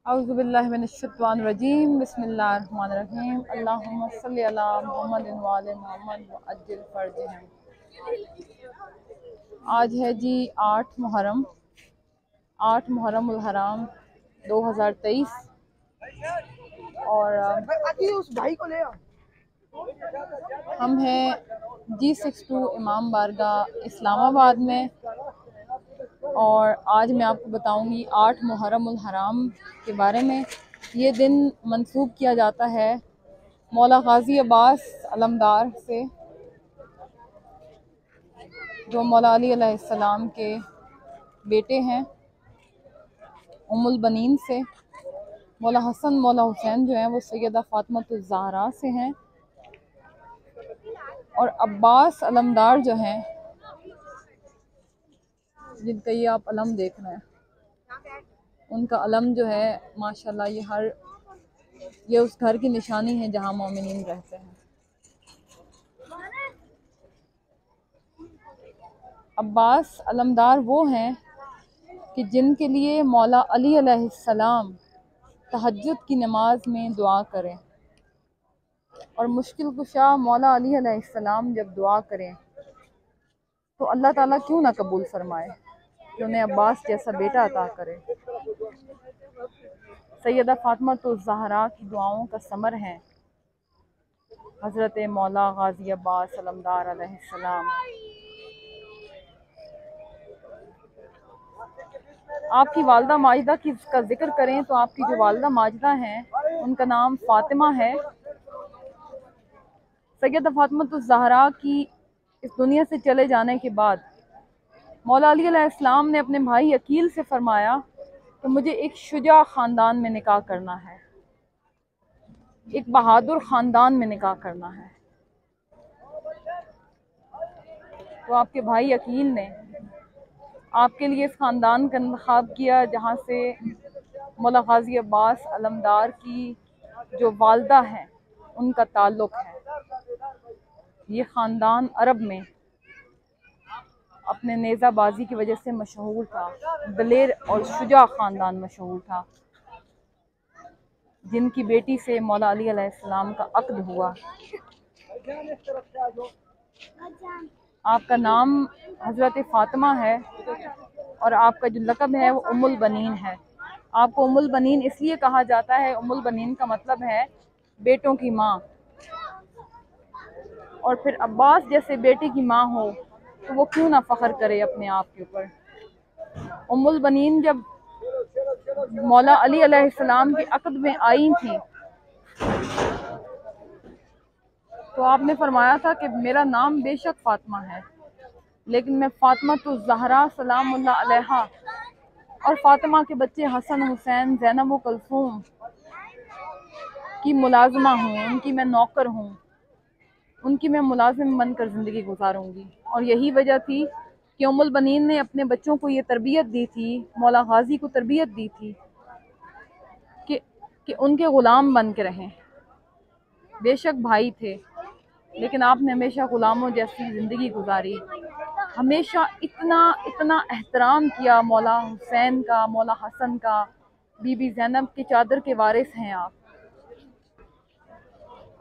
औज़ुबिल्लाहि मिनश्शैतानिर्रजीम बिस्मिल्लाहिर्रहमानिर्रहीम अल्लाहुम्मा सल्लि अला मुहम्मदिन व आले मुहम्मद व अज्जिल फरजहम। आज है जी 8 मुहर्रमुल हराम 2023 और हम हैं G62 इमाम बारगाह इस्लामाबाद में। और आज मैं आपको बताऊंगी 8 मुहर्रमुल हराम के बारे में। ये दिन मंसूब किया जाता है मौला गाजी अब्बास अलमदार से, जो मौला अली अलैहिस्सलाम के बेटे हैं उम्मुल बनीन से। मौला हसन मौला हुसैन जो हैं वो सैयदा फातिमातुज़ ज़हरा से हैं, और अब्बास अलमदार जो हैं जिनका ये आप अलम देख रहे हैं, उनका अलम जो है माशाल्लाह ये उस घर की निशानी है जहाँ मोमिनीन रहते हैं। अब्बास अलमदार वो हैं कि जिनके लिए मौला अली अलैहिस्सलाम तहज्जुद की नमाज में दुआ करें, और मुश्किल कुशा मौला अली अलैहिस्सलाम जब दुआ करें तो अल्लाह ताला क्यों ना कबूल फरमाए कि उन्हें अब्बास जैसा बेटा अता करे। सैयदा फातिमातुज़ ज़हरा की दुआओं का समर हैं हज़रत मौला गाजी अब्बास अलमदार अलैहिस्सलाम। आपकी वालदा माजिदा का जिक्र करें तो आपकी जो वालदा माजिदा हैं उनका नाम फातिमा है। सैयदा फातिमातुज़ ज़हरा की इस दुनिया से चले जाने के बाद मौला अली अलैहिस्सलाम ने अपने भाई अकील से फरमाया कि मुझे एक शुजा ख़ानदान में निकाह करना है, एक बहादुर ख़ानदान में निकाह करना है। तो आपके भाई अकील ने आपके लिए इस ख़ानदान का इंतखाब किया जहाँ से मौला गाजी अब्बास अलमदार की जो वालदा हैं उनका ताल्लुक़ है। ये ख़ानदान अरब में अपने नेज़ाबाजी की वजह से मशहूर था, दलेर और शुजा ख़ानदान मशहूर था, जिनकी बेटी से मौला अली अलैहिस्सलाम का अक़्द हुआ। आपका नाम हज़रत फ़ातिमा है और आपका जो लक़ब है वो उम्मुल बनीन है। आपको उम्मुल बनीन इसलिए कहा जाता है, उम्मुल बनीन का मतलब है बेटों की माँ। और फिर अब्बास जैसे बेटे की माँ हो तो वो क्यों ना फ़ख्र करे अपने आप के ऊपर। उम्मुल बनीन जब मौला अली अलैहिस्सलाम के अक़्द में आई थी तो आपने फरमाया था कि मेरा नाम बेशक फ़ातिमा है, लेकिन मैं फ़ातिमातुज़ ज़हरा सलामुल्लाह अलैहा और फ़ातिमा के बच्चे हसन हुसैन ज़ैनब व कुलसूम की मुलाज़िमा हूँ, उनकी मैं नौकर हूँ, उनकी मैं मुलाजिम बनकर ज़िंदगी गुजारूंगी। और यही वजह थी कि उम्मुल बनीन ने अपने बच्चों को ये तरबियत दी थी, मौला गाजी को तरबियत दी थी कि उनके ग़ुलाम बन के रहें। बेशक भाई थे, लेकिन आपने हमेशा ग़ुलामों जैसी ज़िंदगी गुजारी। हमेशा इतना एहतराम किया मौला हुसैन का, मौला हसन का। बीबी ज़ैनब की चादर के वारिस हैं आप।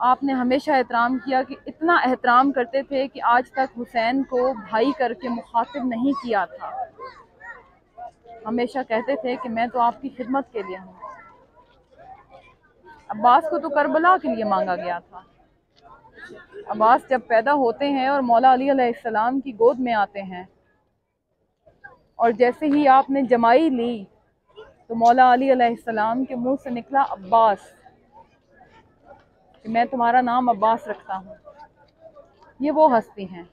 आपने हमेशा एहतराम किया, कि इतना एहतराम करते थे कि आज तक हुसैन को भाई करके मुखातिब नहीं किया था। हमेशा कहते थे कि मैं तो आपकी खिदमत के लिए हूँ। अब्बास को तो करबला के लिए मांगा गया था। अब्बास जब पैदा होते हैं और मौला अली अलैहिस्सलाम की गोद में आते हैं, और जैसे ही आपने जमाई ली तो मौला अली अलैहिस्सलाम के मुंह से निकला अब्बास, कि मैं तुम्हारा नाम अब्बास रखता हूँ। ये वो हस्ती हैं।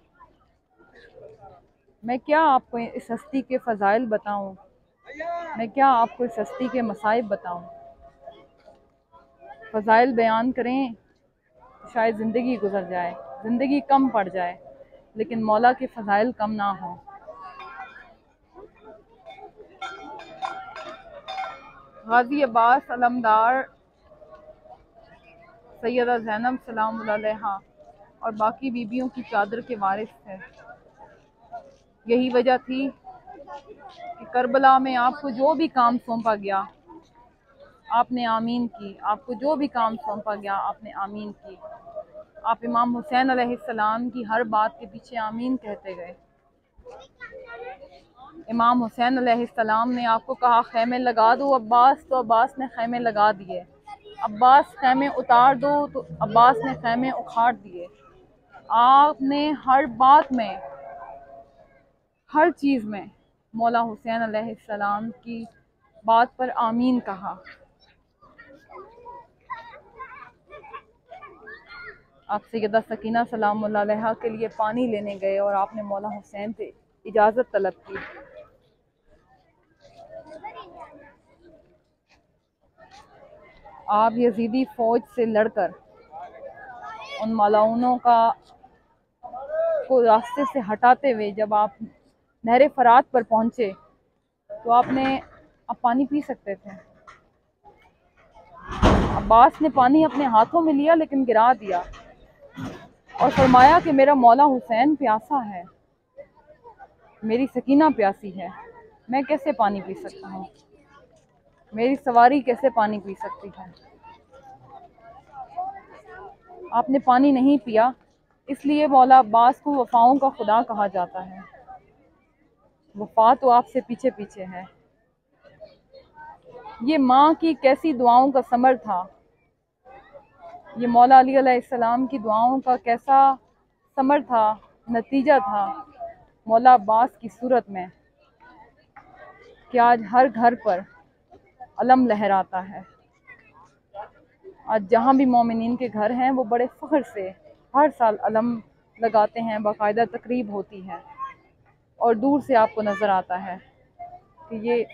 मैं क्या आपको इस हस्ती के फ़ज़ाइल बताऊँ, मैं क्या आपको इस हस्ती के मसाइब बताऊँ। फ़ज़ाइल बयान करें तो शायद ज़िंदगी गुजर जाए, ज़िंदगी कम पड़ जाए, लेकिन मौला के फ़ज़ाइल कम ना हों। गाजी अब्बास अलमदार सैयदा ज़ैनब सलामुल्लाह अलैहा और बाकी बीबियों की चादर के वारिस थे। यही वजह थी कि करबला में आपको जो भी काम सौंपा गया आपने आमीन की। आपको जो भी काम सौंपा गया आपने आमीन की। आप इमाम हुसैन अलैहिस्सलाम की हर बात के पीछे आमीन कहते गए। इमाम हुसैन अलैहिस्सलाम ने आपको कहा खैमे लगा दो अब्बास, तो अब्बास ने खैमे लगा दिए। अब्बास खैमे उतार दो, तो अब्बास ने खैमे उखाड़ दिए। आपने हर बात में, हर चीज़ में मौला हुसैन अलैहिस्सलाम की बात पर आमीन कहा। आप सैयदा सकीना सलामुल्लाह अलैहा के लिए पानी लेने गए और आपने मौला हुसैन से इजाज़त तलब की। आप यजीदी फ़ौज से लड़कर उन मलाउनों को रास्ते से हटाते हुए जब आप नहर फरात पर पहुंचे तो आप पानी पी सकते थे। अब्बास ने पानी अपने हाथों में लिया लेकिन गिरा दिया और फरमाया कि मेरा मौला हुसैन प्यासा है, मेरी सकीना प्यासी है, मैं कैसे पानी पी सकता हूँ, मेरी सवारी कैसे पानी पी सकती है। आपने पानी नहीं पिया, इसलिए मौला अब्बास को वफ़ाओं का खुदा कहा जाता है। वफ़ा तो आपसे पीछे पीछे है। ये माँ की कैसी दुआओं का समर था, ये मौला अली अलैहिस्सलाम की दुआओं का कैसा समर था, नतीजा था मौला अब्बास की सूरत में कि आज हर घर पर अलम लहराता है। आज जहाँ भी मोमिनीन के घर हैं वो बड़े फ़ख्र से हर साल अलम लगाते हैं, बाकायदा तकरीब होती है और दूर से आपको नज़र आता है कि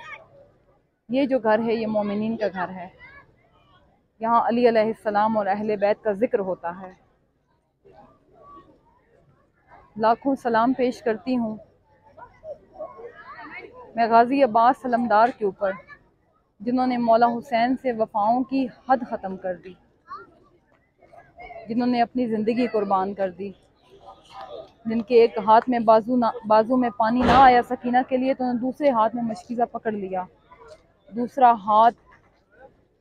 ये जो घर है ये मोमिनीन का घर है। यहाँ अली अलैहिस्सलाम और अहले बैत का जिक्र होता है। लाखों सलाम पेश करती हूँ मैं गाजी अब्बास अलमदार के ऊपर, जिन्होंने मौला हुसैन से वफ़ाओं की हद ख़त्म कर दी, जिन्होंने अपनी ज़िंदगी कुर्बान कर दी, जिनके एक हाथ में बाजू में पानी ना आया सकीना के लिए तो उन्होंने दूसरे हाथ में मशकीज़ा पकड़ लिया, दूसरा हाथ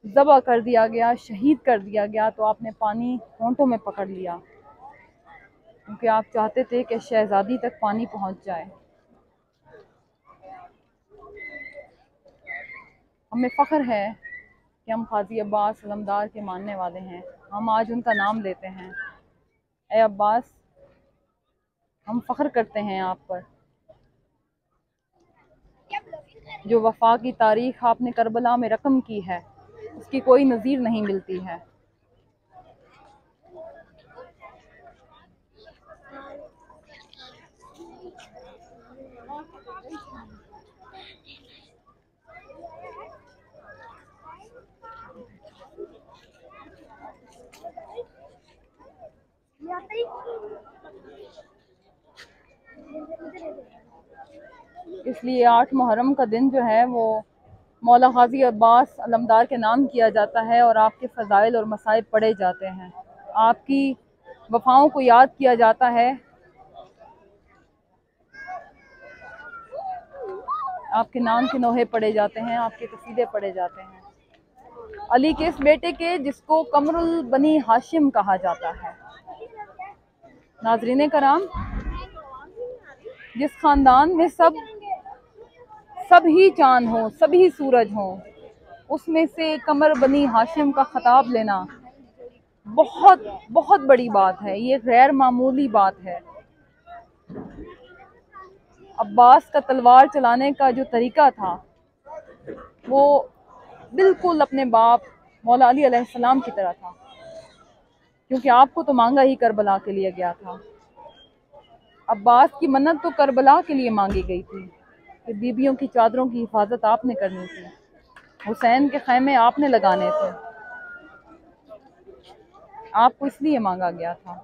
ज़बह कर दिया गया, शहीद कर दिया गया तो आपने पानी होंठों में पकड़ लिया, क्योंकि आप चाहते थे कि शहज़ादी तक पानी पहुंच जाए। हमें फ़ख्र है कि हम क़ाज़ी अब्बास अलमदार के मानने वाले हैं। हम आज उनका नाम लेते हैं। ए अब्बास, हम फ़ख्र करते हैं आप पर। जो वफ़ा की तारीख़ आपने करबला में रकम की है उसकी कोई नज़ीर नहीं मिलती है। इसलिए 8 मुहर्रम का दिन जो है वो मौला क़ाज़ी अब्बास अलमदार के नाम किया जाता है और आपके फ़ज़ाइल और मसाइब पढ़े जाते हैं, आपकी वफ़ाओं को याद किया जाता है, आपके नाम के नोहे पढ़े जाते हैं, आपके कसीदे पढ़े जाते हैं। अली के इस बेटे के जिसको कमरुल बनी हाशिम कहा जाता है। नाज़रीन कराम, जिस ख़ानदान में सभी चाँद हों, सभी सूरज हों, उसमें से कमर बनी हाशिम का खिताब लेना बहुत बहुत बड़ी बात है। ये गैर मामूली बात है। अब्बास का तलवार चलाने का जो तरीका था वो बिल्कुल अपने बाप मौला अली अलैहिस्सलाम की तरह था, क्योंकि आपको तो मांगा ही करबला के लिए गया था। अब्बास की मन्नत तो करबला के लिए मांगी गई थी कि बीबियों की चादरों की हिफाजत आपने करनी थी, हुसैन के खैमे आपने लगाने थे, आपको इसलिए मांगा गया था।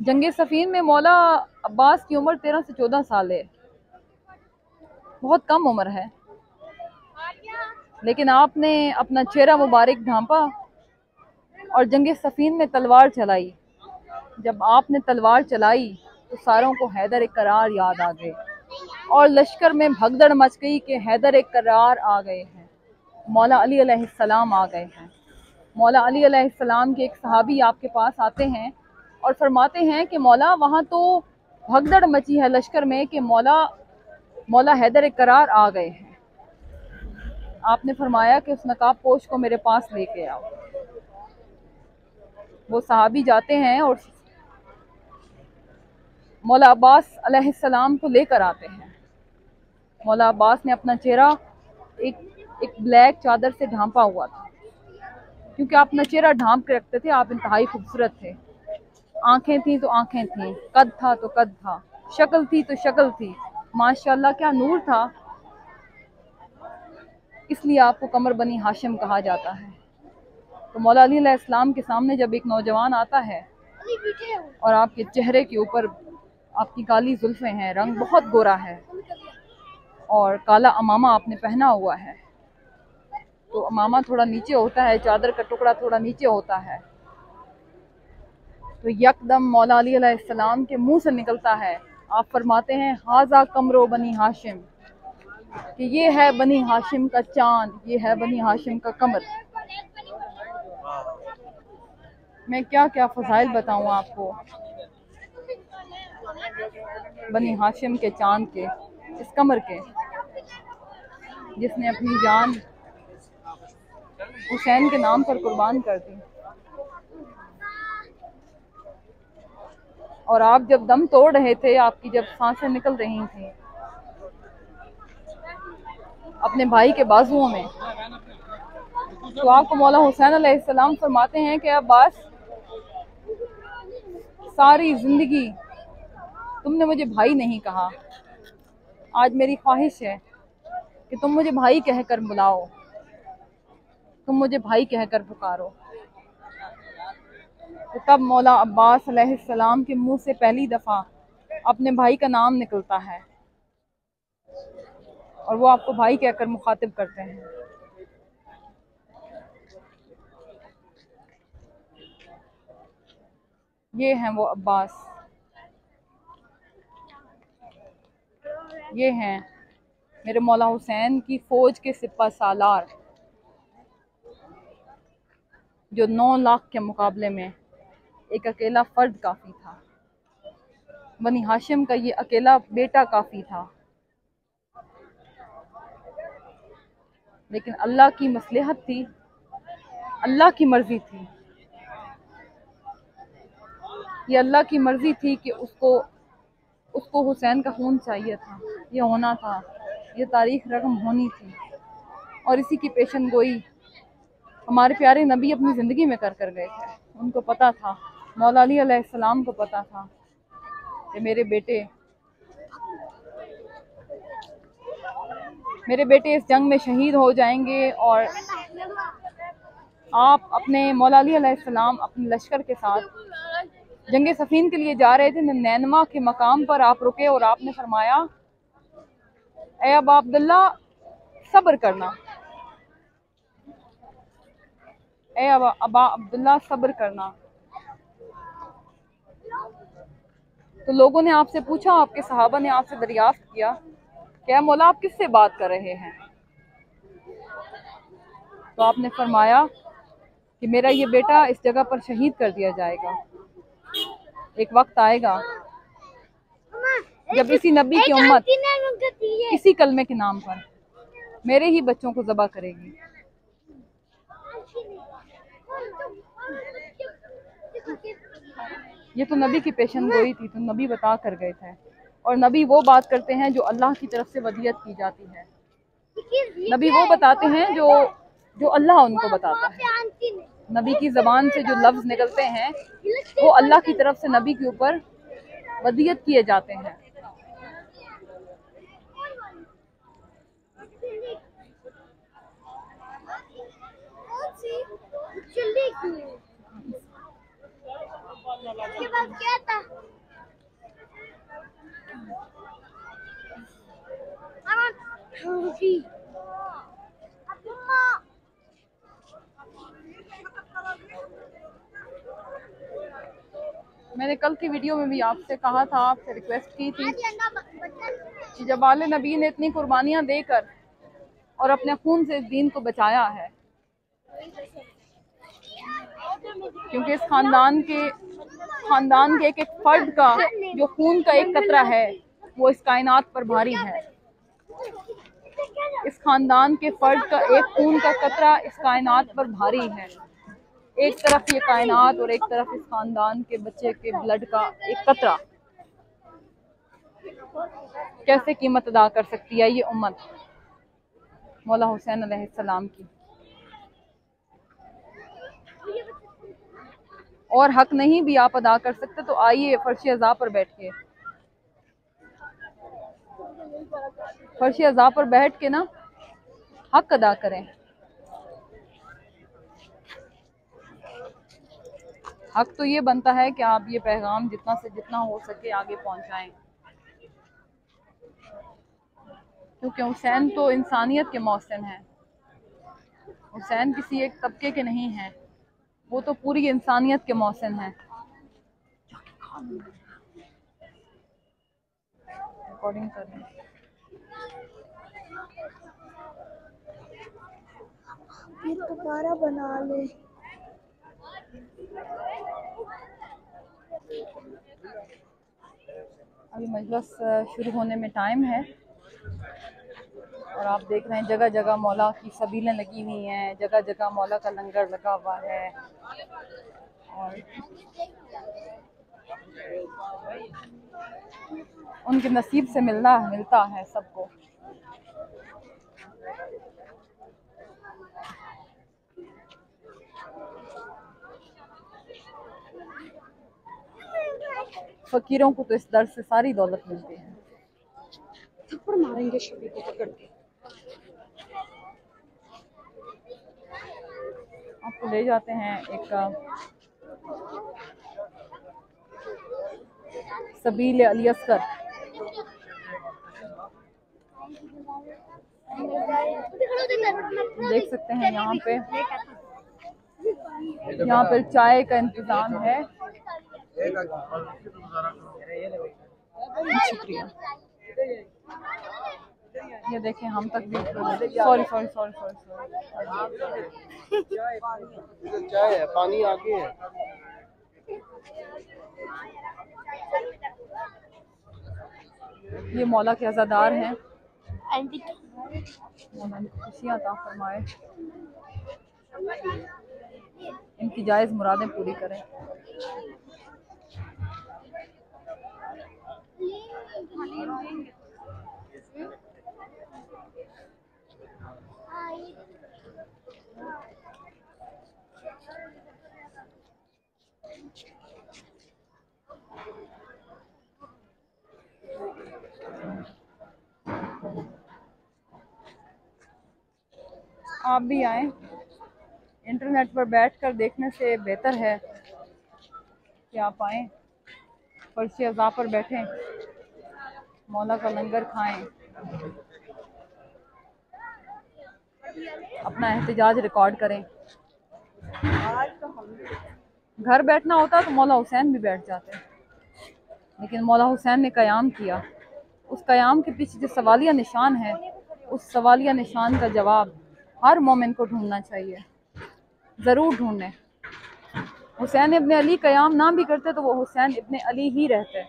जंगे सफ़ीन में मौला अब्बास की उम्र 13 से 14 साल है, बहुत कम उम्र है, लेकिन आपने अपना चेहरा मुबारक ढांपा और जंग सफ़ीन में तलवार चलाई। जब आपने तलवार चलाई तो सारों को हैदर करार याद आ गए और लश्कर में भगदड़ मच गई कि हैदर करार आ गए हैं, मौला अली अलैहिस्सलाम आ गए हैं। मौला अली अलैहिस्सलाम के एक सहाबी आपके पास आते हैं और फरमाते हैं कि मौला वहाँ तो भगदड़ मची है लश्कर में कि मौला हैदर करार आ गए हैं। आपने फरमाया कि उस नकाब पोश को मेरे पास लेके आओ। वो सहाबी जाते हैं और मौला अब्बास अलैहिस्सलाम को लेकर आते हैं। मौला अब्बास ने अपना चेहरा एक ब्लैक चादर से ढांपा हुआ था, क्योंकि आप अपना चेहरा ढांप के रखते थे। आप इंतहाई खूबसूरत थे। आंखें थी तो आंखें थी, कद था तो कद था, शक्ल थी तो शक्ल थी, माशाल्लाह क्या नूर था। इसलिए आपको कमर बनी हाशिम कहा जाता है। तो मौला अली अलैहिस्सलाम के सामने जब एक नौजवान आता है और आपके चेहरे के ऊपर आपकी काली जुल्फें हैं, रंग बहुत गोरा है और काला अमामा आपने पहना हुआ है, तो अमामा थोड़ा नीचे होता है, चादर का टुकड़ा थोड़ा नीचे होता है, तो यकदम मौला अली अलैहिस्सलाम के मुंह से निकलता है, आप फरमाते हैं हाजा कमरो बनी हाशिम, कि ये है बनी हाशिम का चांद, ये है बनी हाशिम का कमर। मैं क्या क्या फजाइल बताऊं आपको बनी हाशिम के चांद के, इस कमर के, जिसने अपनी जान हुसैन के नाम पर कुर्बान कर दी। और आप जब दम तोड़ रहे थे, आपकी जब सांसें निकल रही थी अपने भाई के बाजुओं में, तो आपको मौला हुसैन अलैहिस्सलाम फरमाते हैं कि अब्बास, सारी जिंदगी तुमने मुझे भाई नहीं कहा, आज मेरी ख्वाहिश है कि तुम मुझे भाई कहकर बुलाओ, तुम मुझे भाई कहकर पुकारो। तो तब मौला अब्बास अलैहिस्सलाम के मुंह से पहली दफ़ा अपने भाई का नाम निकलता है और वो आपको भाई कहकर मुखातिब करते हैं। ये हैं वो अब्बास, ये हैं मेरे मौला हुसैन की फौज के सिपा सालार, जो 9 लाख के मुकाबले में एक अकेला फर्द काफ़ी था। बनी हाशिम का ये अकेला बेटा काफ़ी था, लेकिन अल्लाह की मसलहत थी, अल्लाह की मर्जी थी, ये अल्लाह की मर्जी थी कि उसको हुसैन का खून चाहिए था, ये होना था, ये तारीख रकम होनी थी। और इसी की पेशन गोई हमारे प्यारे नबी अपनी ज़िंदगी में कर कर गए थे। उनको पता था, मौला अली अलैहिस्सलाम को पता था कि मेरे बेटे इस जंग में शहीद हो जाएंगे और आप अपने मौला अली अलैहिस्सलाम अपने लश्कर के साथ जंग सफ़ीन के लिए जा रहे थे। नैनवा के मकाम पर आप रुके और आपने फरमाया, ए अबा अब्दुल्ला सब्र करना, ए अबा अब्दुल्ला सब्र करना। तो लोगों ने आपसे पूछा, आपके सहाबा ने आपसे दरियाफ्त किया, क्या मौला आप किससे बात कर रहे हैं? तो आपने फरमाया कि मेरा ये बेटा इस जगह पर शहीद कर दिया जाएगा। एक वक्त आएगा जब इसी नबी की उम्मत इसी कलमे के नाम पर मेरे ही बच्चों को ज़बा करेगी। ये तो नबी की पेशन गोई थी, तो नबी बता कर गए थे। और नबी वो बात करते हैं जो अल्लाह की तरफ से वदियत की जाती है। नबी वो बताते हैं जो अल्लाह उनको बताता है। नबी की ज़बान से जो लफ्ज़ निकलते हैं वो अल्लाह की तरफ से नबी के ऊपर वदियत किए जाते हैं। क्या था? मैंने कल की वीडियो में भी आपसे कहा था, आपसे रिक्वेस्ट की थी कि जब आले नबी ने इतनी कुर्बानियां देकर और अपने खून से इस दीन को बचाया है, क्योंकि इस खानदान के एक एक फर्द का जो खून का एक कतरा है वो इस कायनात पर भारी है। इस खानदान के फर्द का एक खून का कतरा इस कायनात पर भारी है। एक तरफ ये कायनात और एक तरफ इस खानदान के बच्चे के ब्लड का एक कतरा। कैसे कीमत अदा कर सकती है ये उम्मत मौला हुसैन अलैहिस्सलाम की। और हक नहीं भी आप अदा कर सकते तो आइए फर्श अज़ा पर बैठिए, फर्श अज़ा पर बैठ के ना हक अदा करें। हक तो ये बनता है कि आप ये पैगाम जितना से जितना हो सके आगे पहुंचाएं, क्योंकि हुसैन तो इंसानियत के मौसम हैं। हुसैन किसी एक तबके के नहीं हैं, वो तो पूरी इंसानियत के मौसम हैं। रिकॉर्डिंग कर रहे हैं। दोबारा बना ले। अभी मजलिस शुरू होने में टाइम है और आप देख रहे हैं जगह जगह मौला की सबीलें लगी हुई हैं, जगह जगह मौला का लंगर लगा हुआ है। और उनके नसीब से मिलता है सबको। फकीरों को तो इस दर से सारी दौलत मिलती है। थप्पड़ मारेंगे शबी को पकड़ के। आपको ले जाते हैं एक सबील अली अस्कर। देख सकते हैं यहाँ पे चाय का इंतजाम है। शुक्रिया। ये देखें हम तक भी सॉरी चाय है, पानी आगे है। ये मौला के अज़ादार हैं, खुशियाँ अता फरमाए, इनकी जायज़ मुरादें पूरी करें। आप भी आएँ, इंटरनेट पर बैठकर देखने से बेहतर है कि आप आएँ, फर्श अज़ा पर बैठें, मौला का लंगर खाएं, अपना एहतिजाज रिकॉर्ड करें। घर बैठना होता तो मौला हुसैन भी बैठ जाते, लेकिन मौला हुसैन ने क़याम किया। उस क़याम के पीछे जो सवालिया निशान है, उस सवालिया निशान का जवाब हर मोमिन को ढूंढना चाहिए, ज़रूर ढूंढें। हुसैन इब्ने अली क़याम ना भी करते तो वो हुसैन इब्ने अली ही रहते।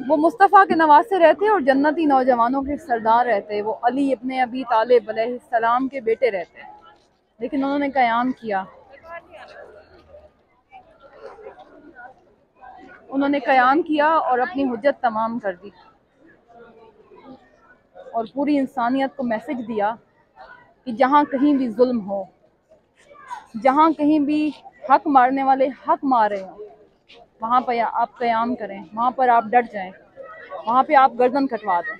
वो मुस्तफ़ा के नवासे रहते और जन्नती नौजवानों के सरदार रहते। वो अली इब्ने अबी तालिब अलैहिस्सलाम के बेटे रहते, लेकिन उन्होंने क़याम किया। उन्होंने क़याम किया और अपनी हुज्जत तमाम कर दी और पूरी इंसानियत को मैसेज दिया कि जहाँ कहीं भी जुल्म हो, जहाँ कहीं भी हक मारने वाले हक मार रहे हो, वहाँ पर आप क़याम करें, वहाँ पर आप डट जाएं, वहाँ पे आप गर्दन कटवा दें।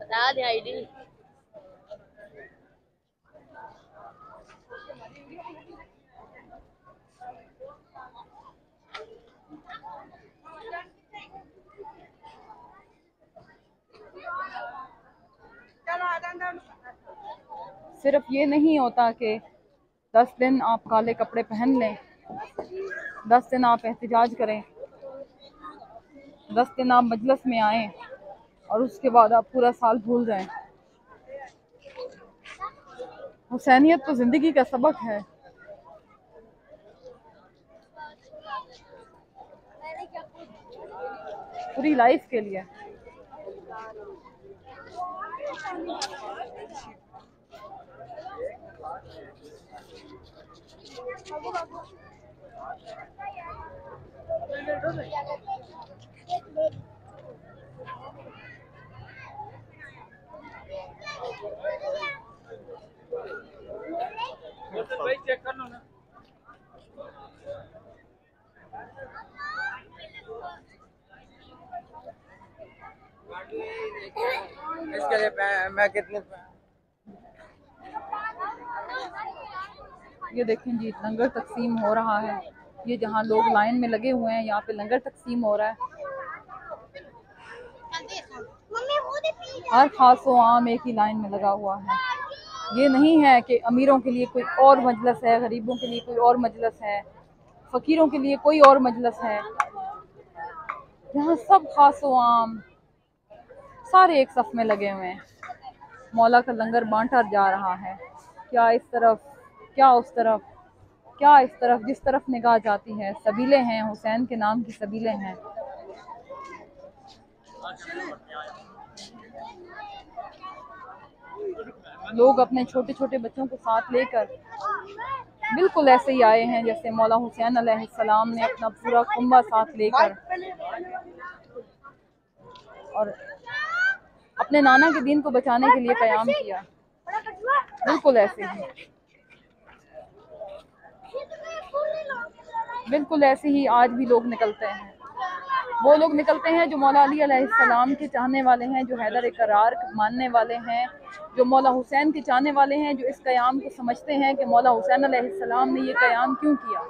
बता दे आईडी। सिर्फ ये नहीं होता कि 10 दिन आप काले कपड़े पहन लें 10 दिन आप एहतजाज करें, 10 दिन आप मजलिस में आएँ और उसके बाद आप पूरा साल भूल जाएं। हुसैनियत तो जिंदगी का सबक है। पूरी लाइफ के लिए। भाई चेक कर लो ना। इसके लिए मैं कितने ये देखें जी, लंगर तकसीम हो रहा है। ये जहाँ लोग लाइन में लगे हुए हैं, यहाँ पे लंगर तकसीम हो रहा है। हर खास व आम एक ही लाइन में लगा हुआ है। ये नहीं है कि अमीरों के लिए कोई और मजलिस है, गरीबों के लिए कोई और मजलिस है, फ़कीरों के लिए कोई और मजलिस है। यहाँ सब खास व आम सारे एक सफ में लगे हुए हैं। मौला का लंगर बांटा जा रहा है। क्या इस तरफ, क्या उस तरफ, क्या इस तरफ, जिस तरफ निगाह जाती है सबीले हैं, हुसैन के नाम की सबीले हैं। लोग अपने छोटे छोटे बच्चों को साथ लेकर बिल्कुल ऐसे ही आए हैं जैसे मौला हुसैन अलैहिस्सलाम ने अपना पूरा कुंबा साथ लेकर और अपने नाना के दीन को बचाने के लिए क़याम किया। बिल्कुल ऐसे ही, बिल्कुल ऐसे ही आज भी लोग निकलते हैं। वो लोग निकलते हैं जो मौला अली अलैहिस्सलाम के चाहने वाले हैं, जो हैदर करार मानने वाले हैं, जो मौला हुसैन के चाहने वाले हैं, जो इस क़याम को समझते हैं कि मौला हुसैन अलैहिस्सलाम ने ये क़याम क्यों किया।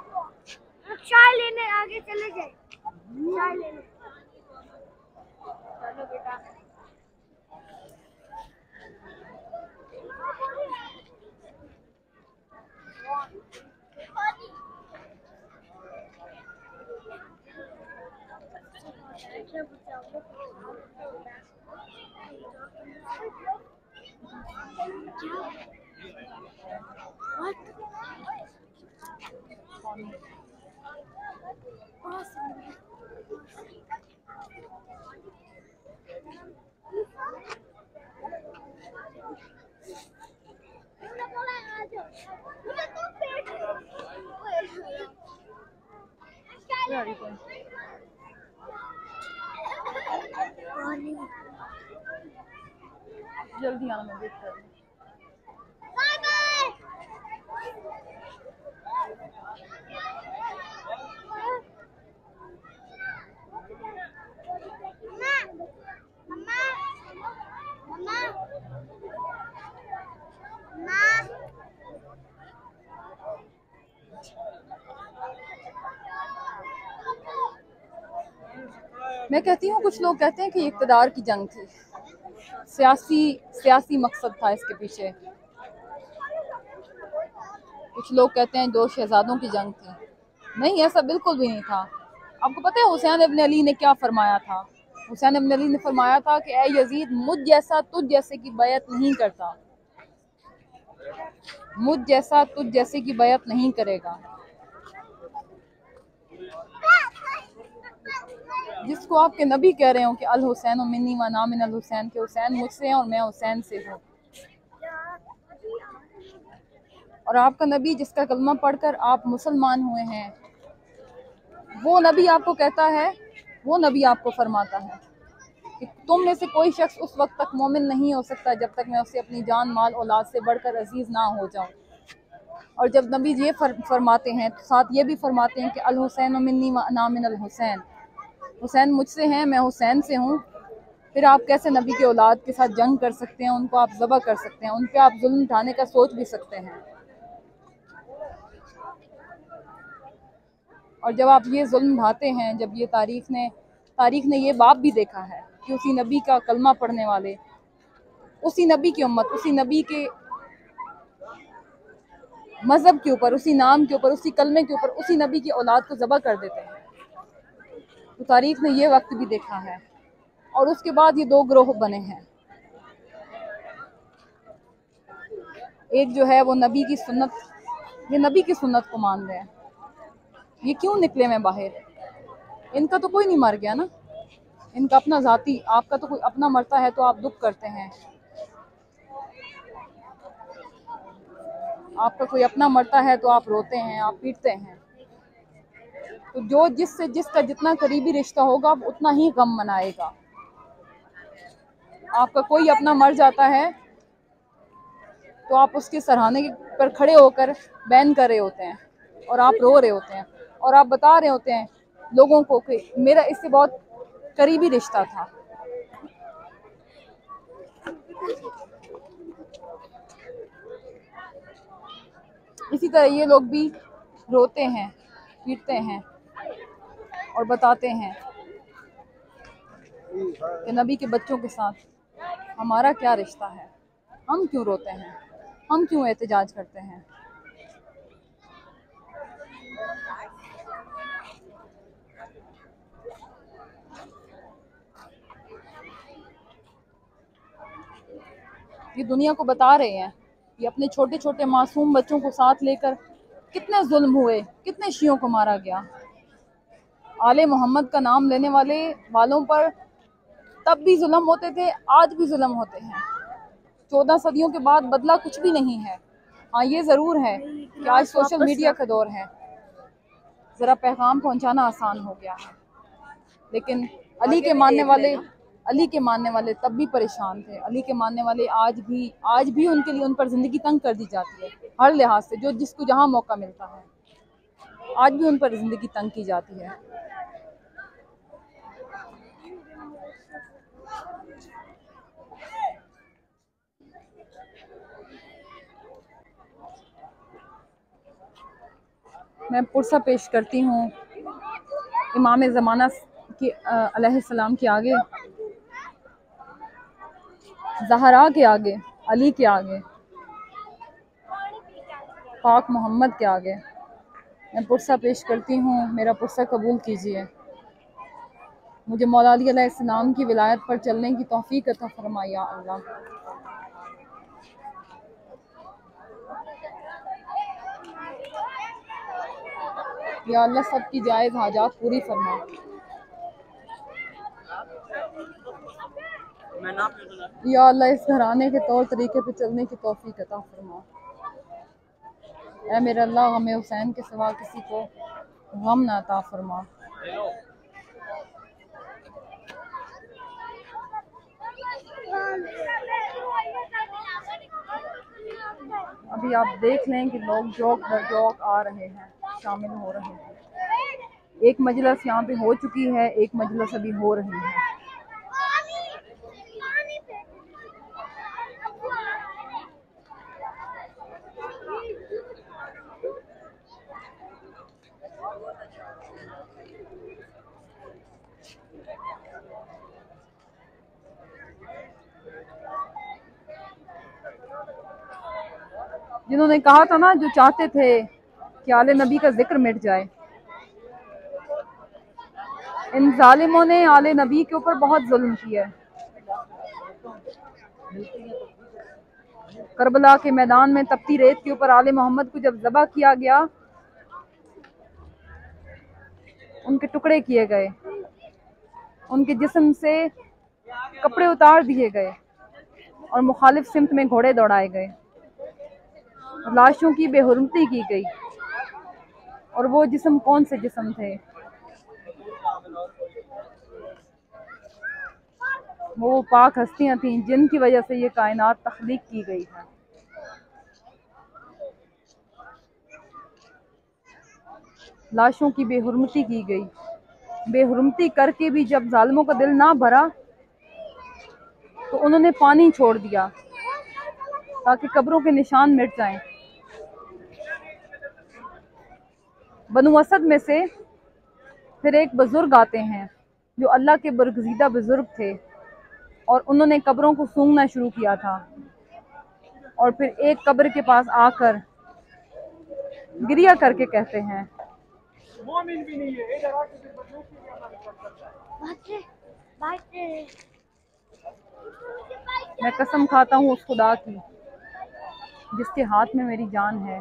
चाय लेने आगे चले जाए, चाय लेने चलो बेटा। जल्दी आना, मैं वेट कर रही हूँ। मैं कहती हूँ, कुछ लोग कहते हैं कि इक़्तिदार की जंग थी, सियासी मकसद था इसके पीछे। कुछ लोग कहते हैं दो शहजादों की जंग थी। नहीं, ऐसा बिल्कुल भी नहीं था। आपको पता है हुसैन इब्न अली ने क्या फरमाया था? हुसैन इब्न अली ने फरमाया था कि ऐ यजीद, मुझ जैसा तुझ जैसे की बैत नहीं करता, मुझ जैसा तुझ जैसे की बैत नहीं करेगा। जिसको आपके नबी कह रहे हो कि अल हुसैन मिन्नी व अना मिनल हुसैन, के हुसैन मुझसे हैं और मैं हुसैन से हूँ। और आपका नबी जिसका कलमा पढ़कर आप मुसलमान हुए हैं, वो नबी आपको कहता है, वो नबी आपको फरमाता है कि तुम में से कोई शख्स उस वक्त तक मोमिन नहीं हो सकता जब तक मैं उसे अपनी जान माल औलाद से बढ़कर अजीज ना हो जाऊं। और जब नबी ये फरमाते हैं तो साथ ये भी फरमाते हैं कि अल हुसैन मिन्नी व अना मिनल हुसैन, हुसैन मुझसे हैं, मैं हुसैन से हूँ। फिर आप कैसे नबी के औलाद के साथ जंग कर सकते हैं? उनको आप ज़बह कर सकते हैं, उन पे आप जुल्म उठाने का सोच भी सकते हैं। और जब आप ये जुल्म ढाते हैं, जब ये तारीख ने ये बाब भी देखा है कि उसी नबी का कलमा पढ़ने वाले, उसी नबी की उम्मत, उसी नबी के मज़हब के ऊपर, उसी नाम के ऊपर, उसी कलमे के ऊपर, उसी नबी की औलाद को ज़बह कर देते हैं। तो तारीख़ ने ये वक्त भी देखा है। और उसके बाद ये दो ग्रोह बने हैं। एक जो है वो नबी की सुन्नत, ये नबी की सुन्नत को मान रहे हैं। ये क्यों निकले मैं बाहर? इनका तो कोई नहीं मर गया ना, इनका अपना ज़ाती, आपका तो कोई अपना मरता है तो आप दुख करते हैं, आपका कोई अपना मरता है तो आप रोते हैं, आप पीटते हैं। तो जो जिसका जितना करीबी रिश्ता होगा वो उतना ही गम मनाएगा। आपका कोई अपना मर जाता है तो आप उसके सराहने पर खड़े होकर बैन कर रहे होते हैं और आप रो रहे होते हैं और आप बता रहे होते हैं लोगों को कि मेरा इससे बहुत करीबी रिश्ता था। इसी तरह ये लोग भी रोते हैं, पीटते हैं और बताते हैं कि नबी के बच्चों के साथ हमारा क्या रिश्ता है, हम क्यों रोते हैं, हम क्यों एहतजाज करते हैं। ये दुनिया को बता रहे हैं, ये अपने छोटे छोटे मासूम बच्चों को साथ लेकर कितने जुल्म हुए, कितने शियों को मारा गया। आले मोहम्मद का नाम लेने वालों पर तब भी जुल्म होते थे, आज भी जुल्म होते हैं। 14 सदियों के बाद बदला कुछ भी नहीं है। हाँ, ये ज़रूर है कि आज सोशल मीडिया का दौर है, ज़रा पैगाम पहुंचाना आसान हो गया है। लेकिन अली के मानने वाले तब भी परेशान थे। अली के मानने वाले आज भी उनके लिए, उन पर ज़िंदगी तंग कर दी जाती है हर लिहाज से। जो जिसको जहाँ मौका मिलता है आज भी उन पर ज़िंदगी तंग की जाती है। मैं पुरसा पेश करती हूँ इमाम ज़माना के अलैहिस्सलाम के आगे, ज़हरा के आगे, अली के आगे, पाक मोहम्मद के आगे मैं पुरसा पेश करती हूँ। मेरा पुरसा कबूल कीजिए। मुझे मौला अली अलैहिस्सलाम की विलायत पर चलने की तौफीक अता फरमा या अल्लाह। या अल्लाह सबकी जायज़ हाजात पूरी फरमा। या अल्लाह इस घराने के तौर तरीके पे चलने की तौफीक अता फरमा। ऐ मेरे अल्लाह, हमें हुसैन के सिवा किसी को गम ना अता फरमा। अभी आप देख लें कि लोग जोक दर जोक आ रहे हैं, शामिल हो रहे हैं। एक मजलिस यहाँ पे हो चुकी है, एक मजलिस अभी हो रही है। जिन्होंने कहा था ना, जो चाहते थे कि आले नबी का जिक्र मिट जाए, इन जालिमों ने आले नबी के ऊपर बहुत जुल्म किया है। करबला के मैदान में तपती रेत के ऊपर आले मोहम्मद को जब ज़बह किया गया, उनके टुकड़े किए गए, उनके जिस्म से कपड़े उतार दिए गए और मुखालिफ सिमत में घोड़े दौड़ाए गए, लाशों की बेहुरमती की गई। और वो जिस्म कौन से जिस्म थे? वो पाक हस्तियां थीं जिनकी वजह से ये कायनात तख्लीक की गई है। लाशों की बेहुरमती की गई। बेहुरमती करके भी जब जालिमों का दिल ना भरा तो उन्होंने पानी छोड़ दिया ताकि कब्रों के निशान मिट जाएं। बनु असद में से फिर एक बुजुर्ग आते हैं जो अल्लाह के बरगज़ीदा बुजुर्ग थे और उन्होंने कब्रों को सूंघना शुरू किया था। और फिर एक कब्र के पास आकर गिरिया करके कहते हैं। मोमिन भी नहीं है, इधर आके फिर बदमाशी करना भी पड़ सकता है। मैं कसम खाता हूँ उस खुदा की जिसके हाथ में मेरी जान है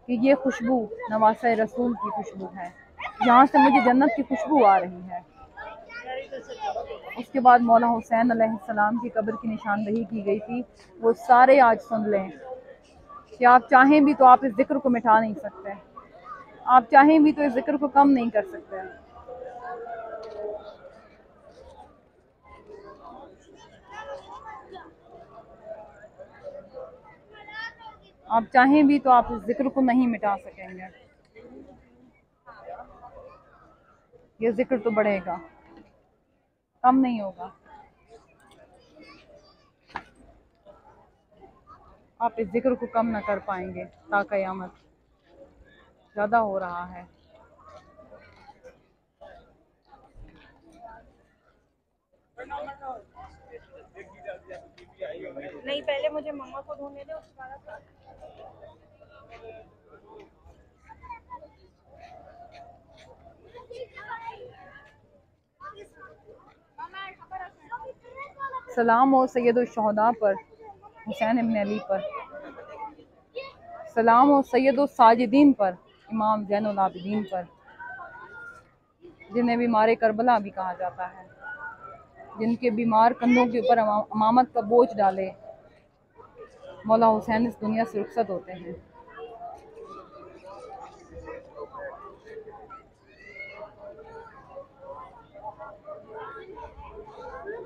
कि ये खुशबू नवासे रसूल की खुशबू है। यहाँ से मुझे जन्नत की खुशबू आ रही है। उसके बाद मौला हुसैन अलैहिस्सलाम की कब्र की निशानदही की गई थी। वो सारे आज सुन लें कि आप चाहें भी तो आप इस जिक्र को मिटा नहीं सकते, आप चाहें भी तो इस जिक्र को कम नहीं कर सकते। आप चाहें भी तो आप इस जिक्र को नहीं मिटा सकेंगे। ये जिक्र तो बढ़ेगा, कम नहीं होगा। आप इस जिक्र को कम ना कर पाएंगे ता क़यामत। ज़्यादा हो रहा है। नहीं, पहले मुझे मम्मा को ढूंढने दे, उसके बाद सलाम हो सैयदुल शुहदा पर, हुसैन इब्न अली पर। सलाम हो सैयदुल साजिदीन पर, इमाम ज़ैनुल आबिदीन पर, जिन्हें बीमार करबला भी कहा जाता है, जिनके बीमार कंधों के ऊपर अमामत का बोझ डाले मौला हुसैन इस दुनिया से रुखसत होते हैं।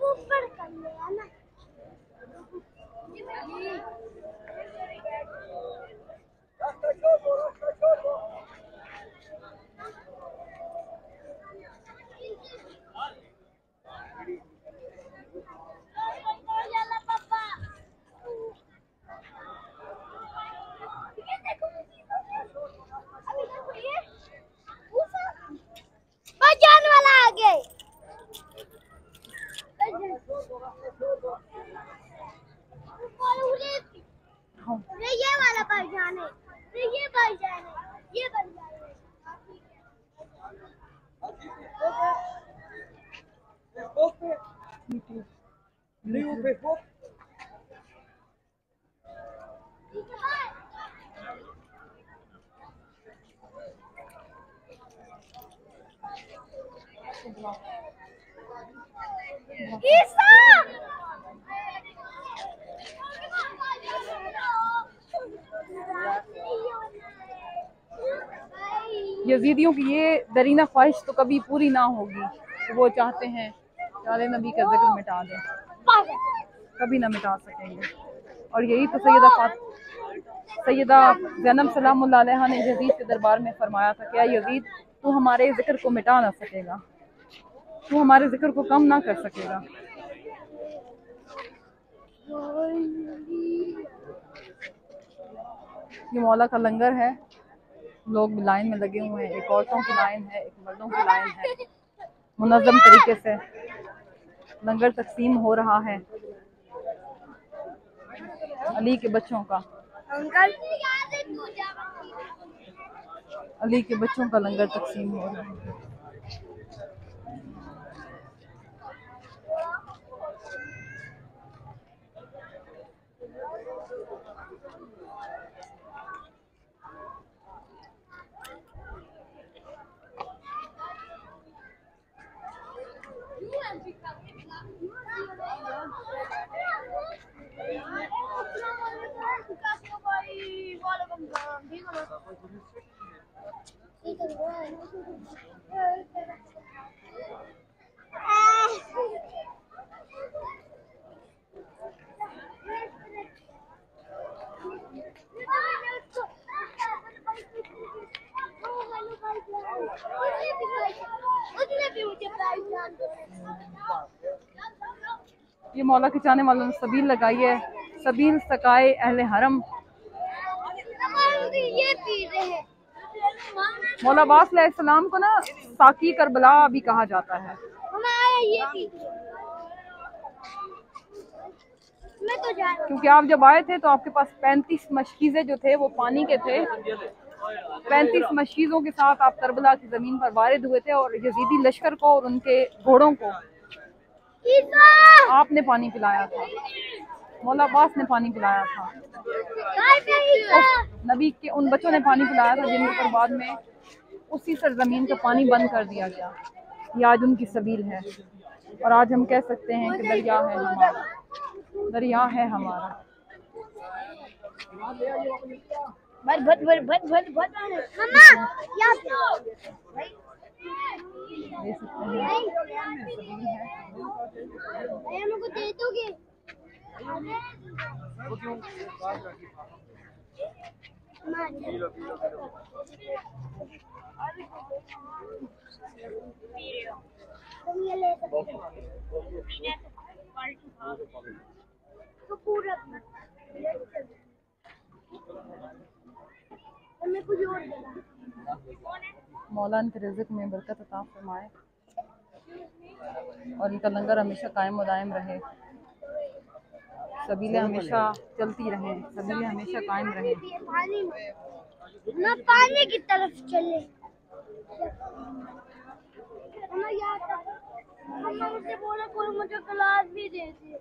ऊपर कर लिया ना। जान वाला आगे ये वाला भाईजान है, ये भाईजान है, ये भाईजान है। फेसबुक ईसा यजीदियों की ये दरीना ख्वाहिश तो कभी पूरी ना होगी। तो वो चाहते हैं कि आले नबी का जिक्र मिटा दें, कभी ना मिटा सकेंगे। और यही तो सैयदा ज़ैनब सलामुल्लाह अलैहा ने यजीद के दरबार में फरमाया था, क्या यजीद तू हमारे जिक्र को मिटा ना सकेगा, तू हमारे जिक्र को कम ना कर सकेगा। ये मौला का लंगर है, लोग लाइन में लगे हुए हैं। एक औरतों की लाइन है, एक मर्दों की लाइन है। मुनज़्ज़म तरीके से लंगर तकसीम हो रहा है। अली के बच्चों का, अली के बच्चों का लंगर तकसीम हो रहा है। ये मौला के चाहने वालों ने सबील लगाई है, सबील सकाए अहले हरम। ये पी रहे हैं। मौला अब्बास अलैहिस्सलाम को ना साकी करबला भी कहा जाता है। ये पी मैं तो जा रहा हूँ। क्योंकि आप जब आए थे तो आपके पास 35 मशकीज़े जो थे वो पानी के थे, 35 मशीजों के साथ आप करबला की ज़मीन पर वारिद हुए थे और यजीदी लश्कर को और उनके घोड़ों को आपने पानी पिलाया था, मौला अब्बास ने पानी पिलाया था, नबी के उन बच्चों ने पानी पिलाया था जिनके ऊपर बाद में उसी सरजमीन का पानी बंद कर दिया गया। ये आज उनकी सबील है और आज हम कह सकते हैं कि दरिया है हमारा, दरिया है हमारा। भर भर भर भर भर भर दे सकते हैं, को दे दोगे? तुम ये ले सकते हो। तो पूरा हमें कुछ और देना। मौला इनके रिज़्क़ में बरकत अता फरमाए और इनका लंगर हमेशा कायम और दायम रहे, सबीलें हमेशा चलती रहें, सबीलें हमेशा कायम रहें। पानी ना पानी की तरफ चले। मम्मा मुझसे बोला कोई मुझे गिलास भी दे दे।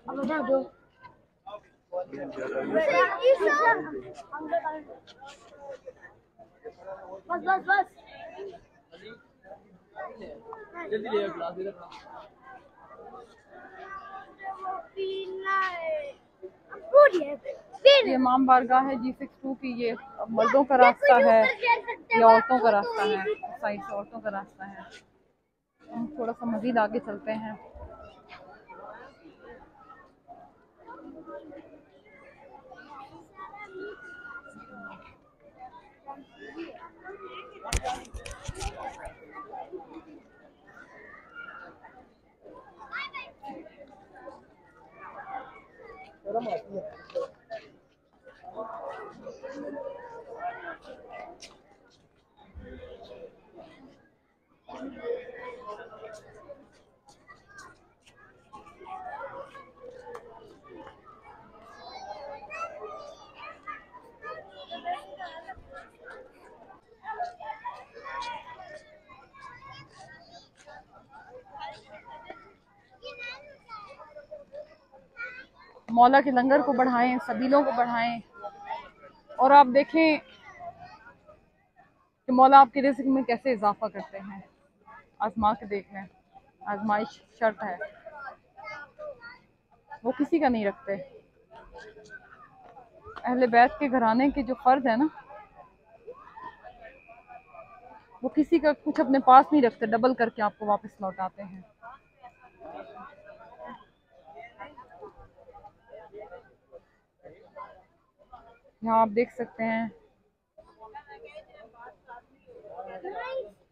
अब बता दो। बस बस बस जल्दी ले गिलास इधर। पीना है पूरी है फिर ये इमाम बारगाह है G62 की। ये मर्दों का रास्ता है या औरतों का रास्ता है? साइड से औरतों का रास्ता है। हम थोड़ा सा मजीद आगे चलते हैं। मौला के लंगर को बढ़ाएं, सबीलों को बढ़ाएं और आप देखें कि मौला आपके रिज़्क़ में कैसे इजाफा करते हैं। आजमा के देख लें, आजमाइश शर्त है, वो किसी का नहीं रखते। अहले बैत के घराने के जो फर्ज है ना, वो किसी का कुछ अपने पास नहीं रखते, डबल करके आपको वापस लौटाते हैं। यहाँ आप देख सकते हैं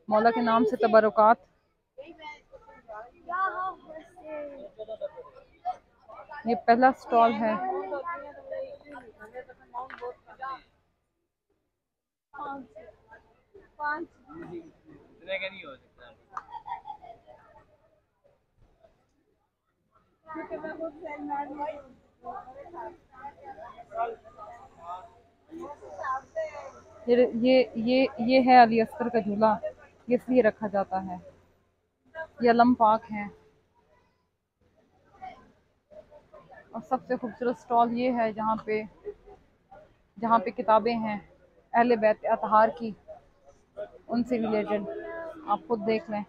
मौला के नाम से तबरुकात। ये पहला स्टॉल है। इतने का नहीं हो सकता। ये है अली अस्कर का झूला, ये इसलिए रखा जाता है। ये अलम पाक है और सबसे खूबसूरत स्टॉल ये है जहाँ पे किताबें हैं अहले बैत अतहार की, उनसे रिलेटेड। आप खुद देख लें।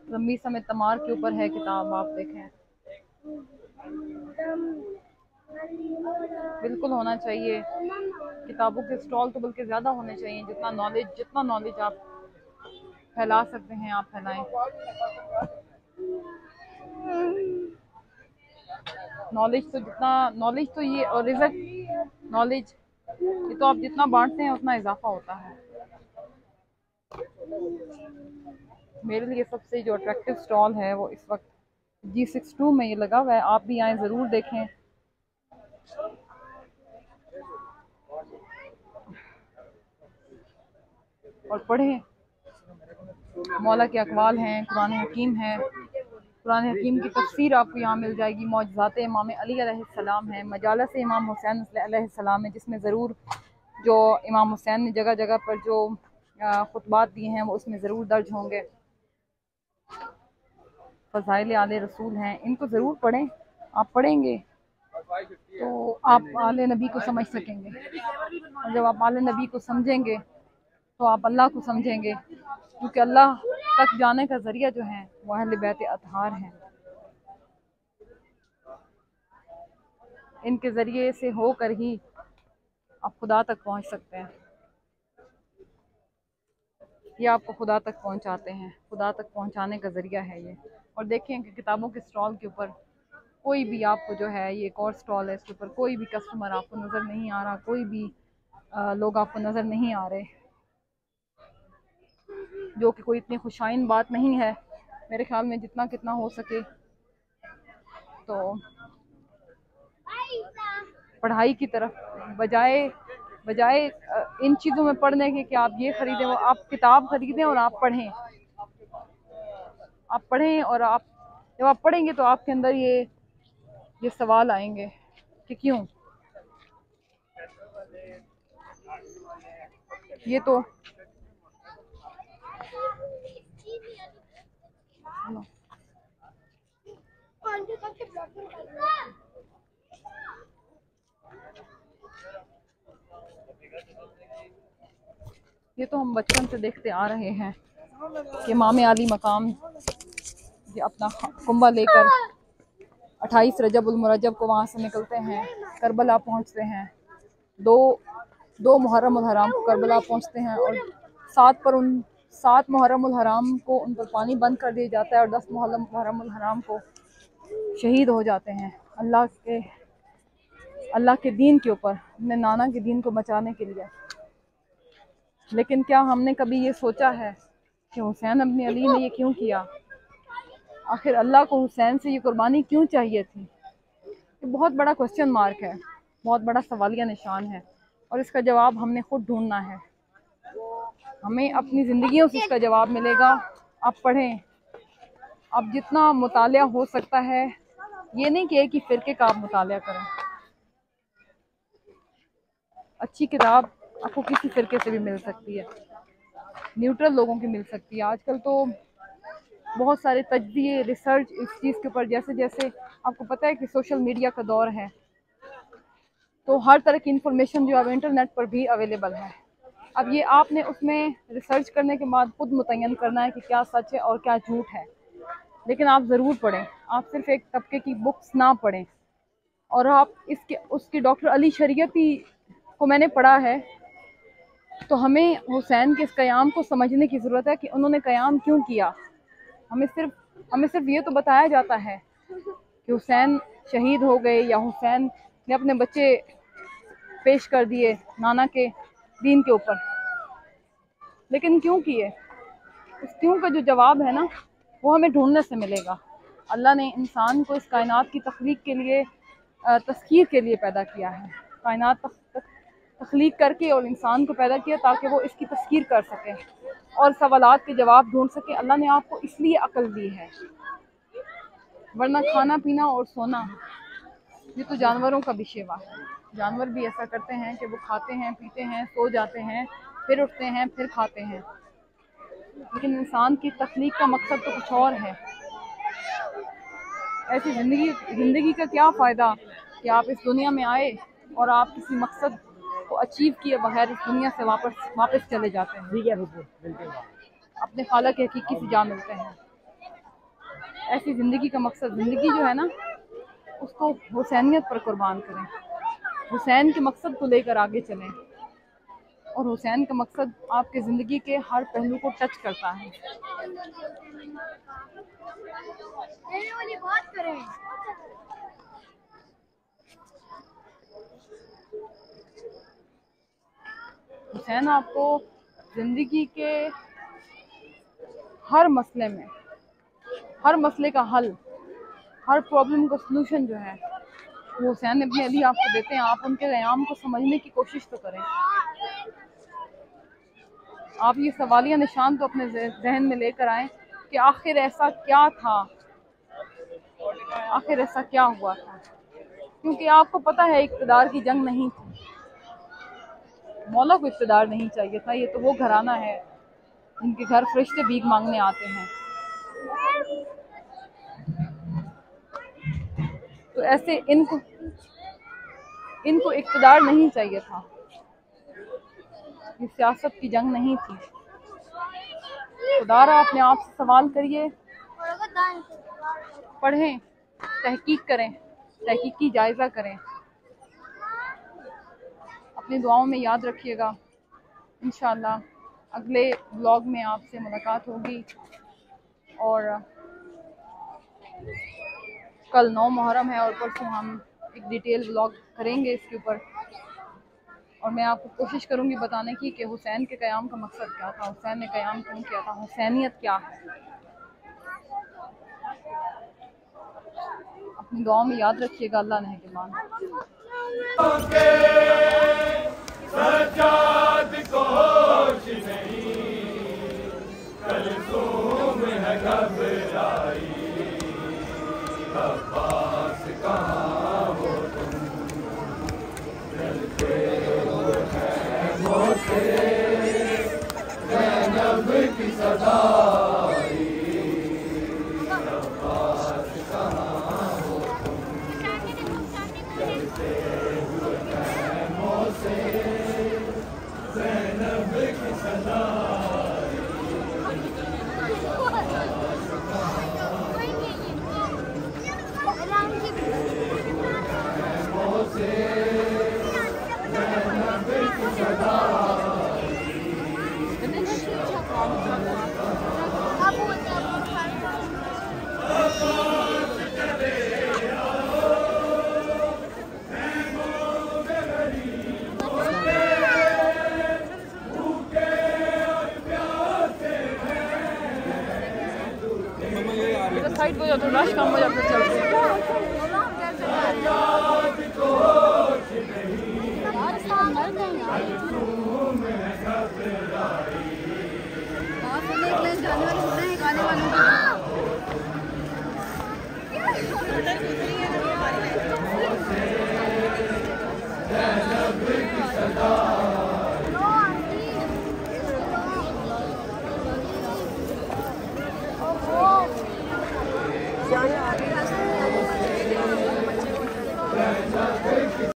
लंबी समय तमार के ऊपर है किताब, आप देखें। बिल्कुल होना चाहिए किताबों के स्टॉल, तो बल्कि ज़्यादा होने चाहिए। जितना नॉलेज आप फैला सकते हैं आप फैलाएं। नॉलेज तो ये और रिज़्क़ नॉलेज, ये तो आप जितना बांटते हैं उतना इजाफा होता है। मेरे लिए सबसे जो अट्रैक्टिव स्टॉल है वो इस वक्त G62 में ये लगा हुआ है। आप भी आए, ज़रूर देखें। और पढ़ें। मौला के अक़वाल हैं, कुरान हकीम है। कुरान हकीम की तफसीर आपको यहाँ मिल जाएगी। मौजज़ात इमाम अली अलैहिस्सलाम है, मजालिस इमाम हुसैन अलैहिस्सलाम है, जिसमें ज़रूर जो इमाम हुसैन ने जगह जगह पर जो खुतबात दिए हैं वो उसमें ज़रूर दर्ज होंगे। फ़ज़ाइल आले रसूल हैं, इनको ज़रूर पढ़ें। आप पढ़ेंगे तो आप आले नबी को समझ सकेंगे, और जब आप आले नबी को समझेंगे तो आप अल्लाह को समझेंगे, क्योंकि अल्लाह तक जाने का ज़रिया जो है वो अहले बैत अतहार हैं। इनके ज़रिए से होकर ही आप खुदा तक पहुंच सकते हैं। ये आपको खुदा तक पहुंचाते हैं, खुदा तक पहुंचाने का ज़रिया है ये। और देखें कि किताबों के स्टॉल के ऊपर कोई भी आपको जो है, ये एक और स्टॉल है, इसके ऊपर कोई भी कस्टमर आपको नज़र नहीं आ रहा, कोई भी लोग आपको नज़र नहीं आ रहे, जो कि कोई इतनी खुशाइन बात नहीं है। मेरे ख्याल में जितना कितना हो सके तो पढ़ाई की तरफ बजाय इन चीज़ों में पढ़ने के कि आप ये ख़रीदें, वो आप किताब ख़रीदें और आप पढ़ें। आप पढ़ें और आप जब आप पढ़ेंगे तो आपके अंदर ये सवाल आएंगे कि क्यों ये तो हम बचपन से देखते आ रहे हैं कि इमाम आली मकाम ये अपना कुंभा लेकर 28 रजबुल मुरज्जब को वहाँ से निकलते हैं, करबला पहुँचते हैं, दो मुहर्रम उल हराम को करबला पहुँचते हैं, और 7 मुहर्रम उल हराम को उन पर पानी बंद कर दिया जाता है, और 10 मुहर्रम उल हराम को शहीद हो जाते हैं अल्लाह के दीन के ऊपर, अपने नाना के दीन को बचाने के लिए। लेकिन क्या हमने कभी ये सोचा है कि हुसैन अपने अली ने ये क्यों किया? आखिर अल्लाह को हुसैन से ये कुर्बानी क्यों चाहिए थी? ये बहुत बड़ा क्वेश्चन मार्क है, बहुत बड़ा सवालिया निशान है, और इसका जवाब हमने खुद ढूंढना है। हमें अपनी ज़िंदगियों से इसका जवाब मिलेगा। आप पढ़ें, आप जितना मुतालिया हो सकता है, ये नहीं कि एक ही फ़िरके का आप मुतालिया करें। अच्छी किताब आपको किसी फ़िरके से भी मिल सकती है, न्यूट्रल लोगों की मिल सकती है। आजकल तो बहुत सारे तजज़िये, रिसर्च इस चीज़ के ऊपर, जैसे जैसे आपको पता है कि सोशल मीडिया का दौर है, तो हर तरह की इंफॉर्मेशन जो अब इंटरनेट पर भी अवेलेबल है। अब ये आपने उसमें रिसर्च करने के बाद खुद मुतय्यन करना है कि क्या सच है और क्या झूठ है। लेकिन आप ज़रूर पढ़ें, आप सिर्फ़ एक तबके की बुक्स ना पढ़ें। और आप उसकी डॉक्टर अली शरीयती को मैंने पढ़ा है, तो हमें हुसैन के इस क़याम को समझने की ज़रूरत है कि उन्होंने क़याम क्यों किया। हमें सिर्फ ये तो बताया जाता है कि हुसैन शहीद हो गए, या हुसैन ने अपने बच्चे पेश कर दिए नाना के दीन के ऊपर, लेकिन क्यों किए? उस क्यों का जो जवाब है ना, वो हमें ढूंढने से मिलेगा। अल्लाह ने इंसान को इस कायनात की तख्लीक के लिए, तस्खीर के लिए पैदा किया है। कायनात तख्लीक करके और इंसान को पैदा किया ताकि वो इसकी तस्खीर कर सके और सवालात के जवाब ढूंढ सके। अल्लाह ने आपको इसलिए अक्ल दी है, वरना खाना पीना और सोना ये तो जानवरों का भी शेवा है। जानवर भी ऐसा करते हैं कि वो खाते हैं, पीते हैं, सो जाते हैं, फिर उठते हैं, फिर खाते हैं। लेकिन इंसान की तख्लीक का मकसद तो कुछ और है। ऐसी ज़िंदगी का क्या फ़ायदा कि आप इस दुनिया में आए और आप किसी मकसद को अचीव किए बगैर इस दुनिया से वापस चले जाते हैं, अपने खाला के हकीकी से जा मिलते हैं। ऐसी ज़िंदगी का मकसद, ज़िंदगी जो है ना, उसको हुसैनियत पर कुर्बान करें, हुसैन के मकसद को लेकर आगे चलें, और हुसैन का मकसद आपकी ज़िंदगी के हर पहलू को टच करता है। बात करें। हुसैन आपको ज़िंदगी के हर मसले में, हर मसले का हल, हर प्रॉब्लम का सलूशन जो है वो हुसैन इब्न अली आपको देते हैं। आप उनके क़याम को समझने की कोशिश तो करें। आप ये सवालिया निशान तो अपने जहन में लेकर आएं कि आखिर ऐसा क्या था, आखिर ऐसा क्या हुआ था। क्योंकि आपको पता है इक़्तिदार की जंग नहीं थी, मौला को इक़्तिदार नहीं चाहिए था। ये तो वो घराना है जिनके घर फरिश्ते भीख मांगने आते हैं। तो ऐसे इनको इक़्तिदार नहीं चाहिए था। ये सियासत की जंग नहीं थी। खुदारा अपने आप से सवाल करिए, पढ़ें, तहकीक करें, तहकीकी जायज़ा करें, अपनी दुआओं में याद रखिएगा। इंशाअल्लाह अगले ब्लॉग में आपसे मुलाकात होगी और कल 9 मुहर्रम है और परसों हम एक डिटेल ब्लॉग करेंगे इसके ऊपर। और मैं आपको कोशिश करूंगी बताने की कि हुसैन के क़याम का मकसद क्या था, हुसैन ने क़याम क्यों किया था, हुसैनियत क्या है। अपनी दुआओं में याद रखिएगा। अल्लाह नेहमान। साइड हो जाता, रश कम हो जाता, चलते जाने वाले गाने वालों